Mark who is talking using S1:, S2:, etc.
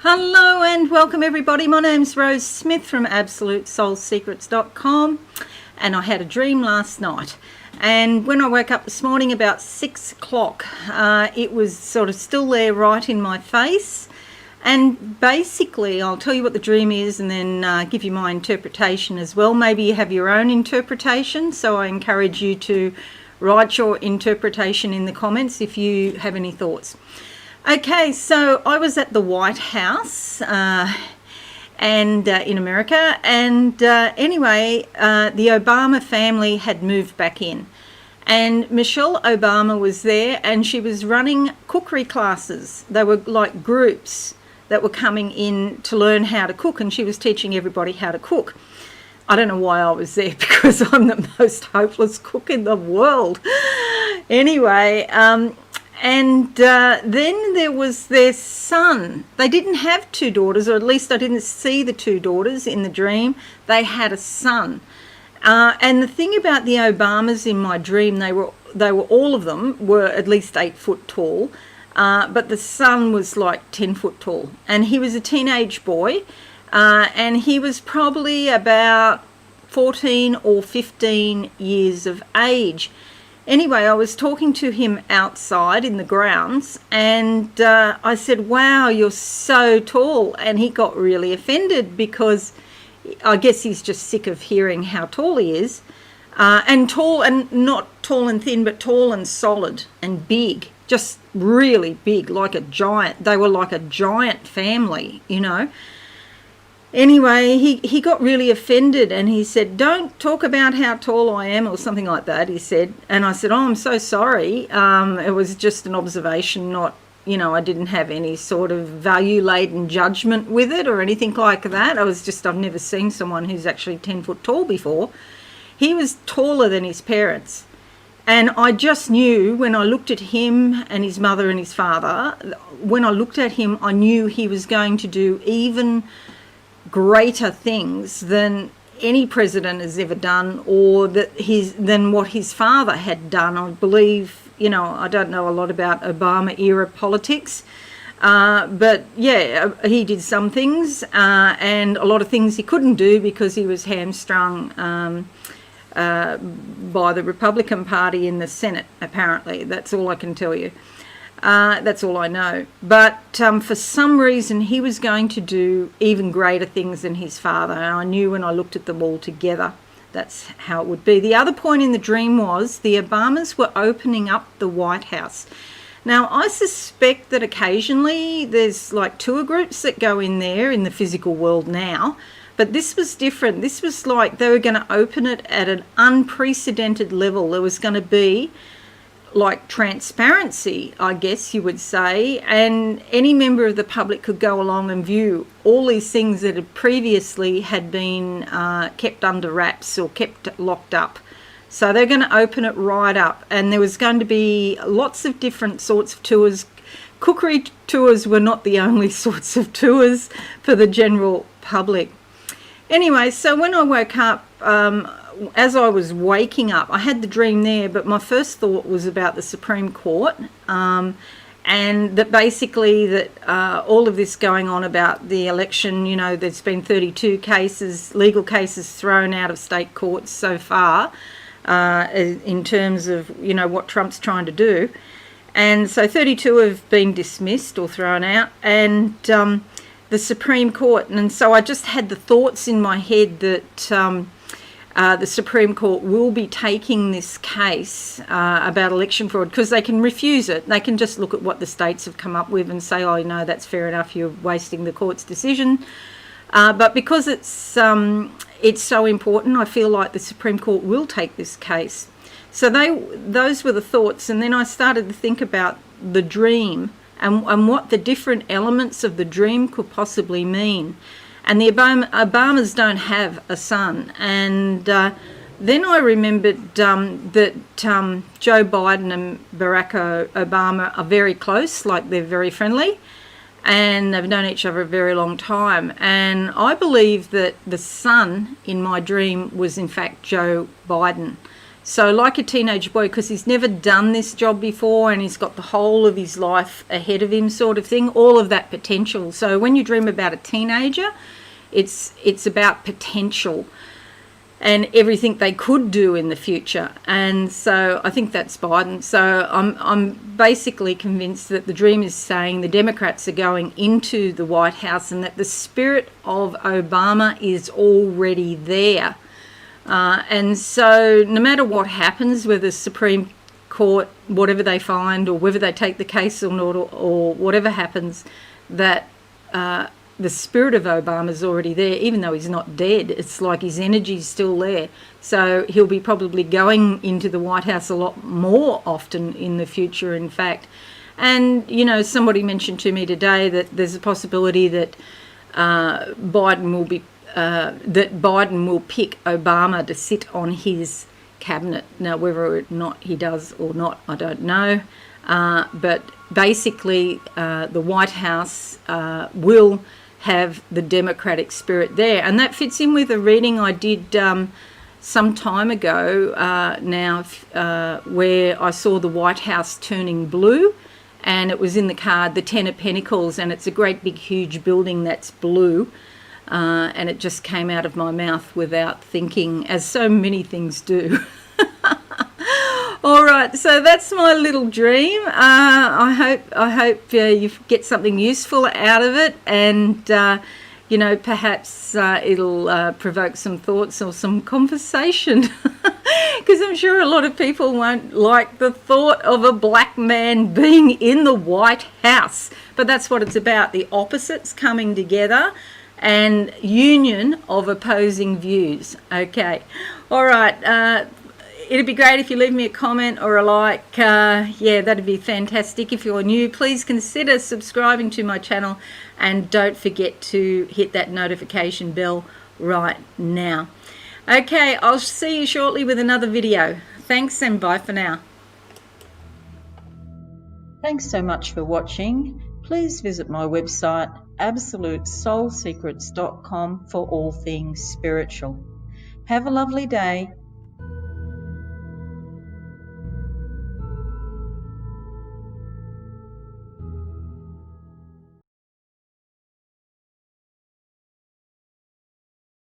S1: Hello and welcome everybody. My name's Rose Smith from absolutesoulsecrets.com, and I had a dream last night, and when I woke up this morning about 6 o'clock, it was sort of still there right in my face. And basically I'll tell you what the dream is and then give you my interpretation as well. Maybe you have your own interpretation, so I encourage you to write your interpretation in the comments if you have any thoughts. Okay, so I was at the White House and in America, and anyway, the Obama family had moved back in, and Michelle Obama was there, and she was running cookery classes. They were like groups that were coming in to learn how to cook, and she was teaching everybody how to cook. I don't know why I was there, because I'm the most hopeless cook in the world. Anyway, and then there was their son. They didn't have two daughters, or at least I didn't see the two daughters in the dream. They had a son. And the thing about the Obamas in my dream, they were all of them were at least 8 foot tall, but the son was like 10 foot tall. And he was a teenage boy, and he was probably about 14 or 15 years of age. Anyway, I was talking to him outside in the grounds, and I said, "Wow, you're so tall." And he got really offended, because I guess he's just sick of hearing how tall he is. And tall, and not tall and thin, but tall and solid and big, just really big, like a giant. They were like a giant family, you know. Anyway, he got really offended, and he said, "Don't talk about how tall I am," or something like that, he said. And I said, "Oh, I'm so sorry. It was just an observation, not, you know, I didn't have any sort of value-laden judgment with it or anything like that. I've never seen someone who's actually 10 foot tall before." He was taller than his parents. And I just knew when I looked at him and his mother and his father, when I looked at him, I knew he was going to do even greater things than any president has ever done, or than what his father had done. I believe, you know, I don't know a lot about Obama era politics, but yeah, he did some things, and a lot of things he couldn't do because he was hamstrung by the Republican Party in the Senate, apparently. That's all I can tell you. That's all I know. But for some reason, he was going to do even greater things than his father. And I knew when I looked at them all together, that's how it would be. The other point in the dream was the Obamas were opening up the White House. Now, I suspect that occasionally there's like tour groups that go in there in the physical world now. But this was different. This was like they were going to open it at an unprecedented level. There was going to be like transparency, I guess you would say, and any member of the public could go along and view all these things that had previously had been kept under wraps or kept locked up. So they're going to open it right up, and there was going to be lots of different sorts of tours. Cookery tours were not the only sorts of tours for the general public. Anyway, so when I woke up, as I was waking up, I had the dream there, but my first thought was about the Supreme Court, and that basically that all of this going on about the election, you know, there's been 32 cases, legal cases thrown out of state courts so far in terms of, you know, what Trump's trying to do. And so 32 have been dismissed or thrown out, and the Supreme Court. And so I just had the thoughts in my head that the Supreme Court will be taking this case about election fraud, because they can refuse it. They can just look at what the states have come up with and say, "Oh, no, that's fair enough, you're wasting the court's decision." But because it's so important, I feel like the Supreme Court will take this case. So those were the thoughts. And then I started to think about the dream and what the different elements of the dream could possibly mean. And the Obamas don't have a son. And then I remembered that Joe Biden and Barack Obama are very close, like they're very friendly, and they've known each other a very long time. And I believe that the son in my dream was in fact Joe Biden. So like a teenage boy, because he's never done this job before and he's got the whole of his life ahead of him sort of thing, all of that potential. So when you dream about a teenager, it's about potential and everything they could do in the future. And so I think that's Biden. So I'm basically convinced that the dream is saying the Democrats are going into the White House and that the spirit of Obama is already there. And so no matter what happens, whether the Supreme Court, whatever they find, or whether they take the case or not, or whatever happens, that the spirit of Obama is already there, even though he's not dead. It's like his energy's still there. So he'll be probably going into the White House a lot more often in the future, in fact. And, you know, somebody mentioned to me today that there's a possibility that Biden will pick Obama to sit on his cabinet. Now, whether or not he does or not, I don't know. But basically, the White House will have the democratic spirit there. And that fits in with a reading I did some time ago where I saw the White House turning blue. And it was in the card, the Ten of Pentacles, and it's a great big huge building that's blue. And it just came out of my mouth without thinking, as so many things do. All right, so that's my little dream. I hope you get something useful out of it, and you know, perhaps it'll provoke some thoughts or some conversation. Because I'm sure a lot of people won't like the thought of a black man being in the White House. But that's what it's about, the opposites coming together and union of opposing views. Okay, all right. It'd be great if you leave me a comment or a like. Yeah, that'd be fantastic. If you're new, please consider subscribing to my channel and don't forget to hit that notification bell right now. Okay, I'll see you shortly with another video. Thanks and bye for now. Thanks so much for watching. Please visit my website absolutesoulsecrets.com for all things spiritual. Have a lovely day.